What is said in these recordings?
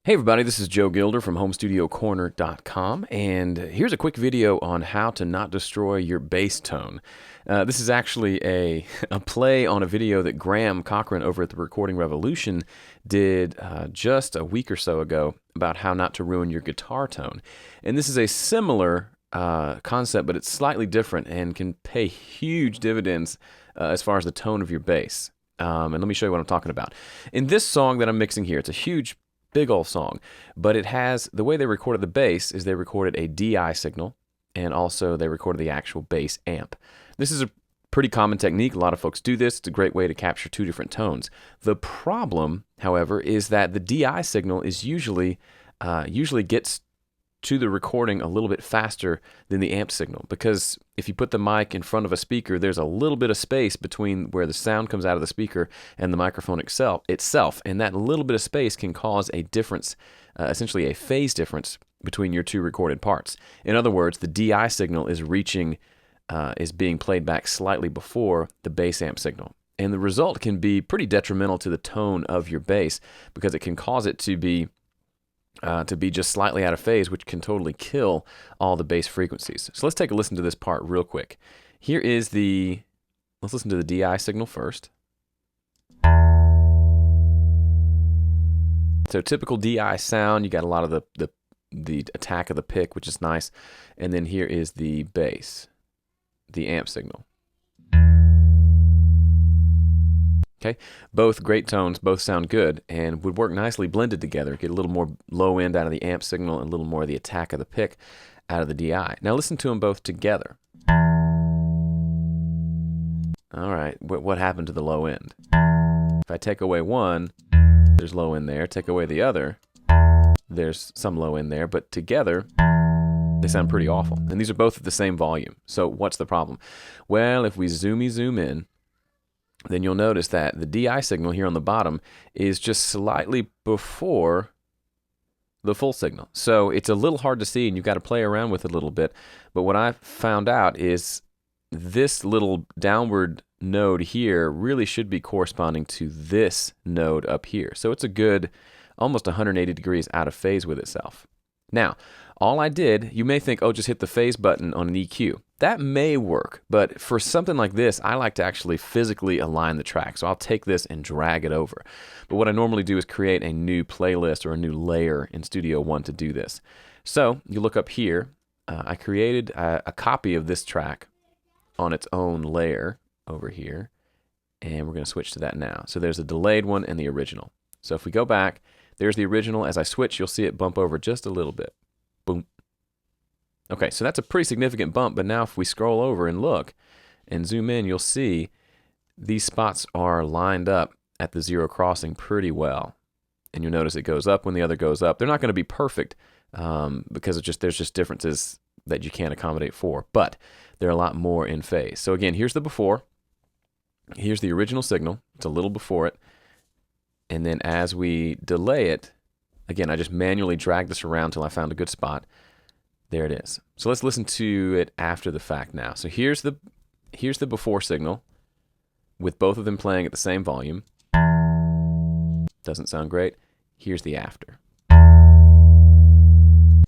Hey everybody, this is Joe Gilder from HomeStudioCorner.com, and here's a quick video on how to not destroy your bass tone. This is actually a play on a video that Graham Cochran over at the Recording Revolution did just a week or so ago about how not to ruin your guitar tone. And this is a similar concept, but it's slightly different and can pay huge dividends as far as the tone of your bass. And let me show you what I'm talking about. In this song that I'm mixing here, it's a huge big old song, but it has, the way they recorded the bass is they recorded a DI signal, and also they recorded the actual bass amp. This is a pretty common technique. A lot of folks do this. It's a great way to capture two different tones. The problem, however, is that the DI signal is usually gets to the recording a little bit faster than the amp signal, because if you put the mic in front of a speaker, there's a little bit of space between where the sound comes out of the speaker and the microphone itself, and that little bit of space can cause a difference, essentially a phase difference between your two recorded parts. In other words, the DI signal is being played back slightly before the bass amp signal. And the result can be pretty detrimental to the tone of your bass, because it can cause it to be just slightly out of phase, which can totally kill all the bass frequencies. So let's take a listen to this part real quick. Let's listen to the DI signal first. So typical DI sound, you got a lot of the attack of the pick, which is nice. And then here is the bass, the amp signal. Okay, both great tones, both sound good, and would work nicely blended together. Get a little more low end out of the amp signal and a little more of the attack of the pick out of the DI. Now listen to them both together. All right, what happened to the low end? If I take away one, there's low end there. Take away the other, there's some low end there, but together, they sound pretty awful. And these are both at the same volume. So what's the problem? Well, if we zoom in, then you'll notice that the DI signal here on the bottom is just slightly before the full signal. So it's a little hard to see, and you've got to play around with it a little bit. But what I found out is this little downward node here really should be corresponding to this node up here. So it's a good almost 180 degrees out of phase with itself. Now, all I did, you may think, oh, just hit the phase button on an EQ. That may work, but for something like this, I like to actually physically align the track. So I'll take this and drag it over. But what I normally do is create a new playlist or a new layer in Studio One to do this. So you look up here, I created a copy of this track on its own layer over here, and we're going to switch to that now. So there's a delayed one and the original. So if we go back, there's the original. As I switch, you'll see it bump over just a little bit. Boom. Okay, so that's a pretty significant bump, but now if we scroll over and look and zoom in, you'll see these spots are lined up at the zero crossing pretty well. And you'll notice it goes up when the other goes up. They're not going to be perfect because there's just differences that you can't accommodate for, but they're a lot more in phase. So again, here's the before. Here's the original signal. It's a little before it. And then as we delay it, again, I just manually drag this around till I found a good spot. There it is. So let's listen to it after the fact now. So here's the before signal with both of them playing at the same volume. Doesn't sound great. Here's the after.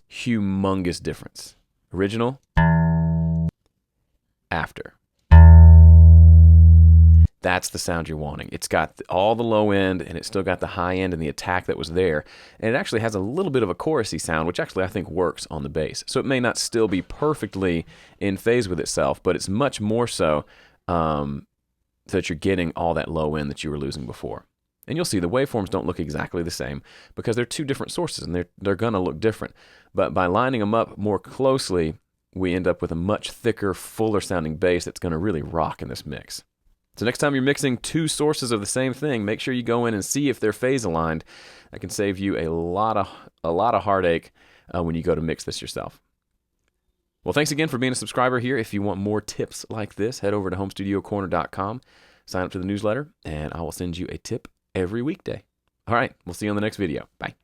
Humongous difference. Original, after. That's the sound you're wanting. It's got all the low end, and it's still got the high end and the attack that was there. And it actually has a little bit of a chorusy sound, which actually I think works on the bass. So it may not still be perfectly in phase with itself, but it's much more so that you're getting all that low end that you were losing before. And you'll see the waveforms don't look exactly the same because they're two different sources, and they're going to look different. But by lining them up more closely, we end up with a much thicker, fuller sounding bass that's going to really rock in this mix. So next time you're mixing two sources of the same thing, make sure you go in and see if they're phase aligned. That can save you a lot of heartache when you go to mix this yourself. Well, thanks again for being a subscriber here. If you want more tips like this, head over to HomeStudioCorner.com, sign up to the newsletter, and I will send you a tip every weekday. All right, we'll see you on the next video. Bye.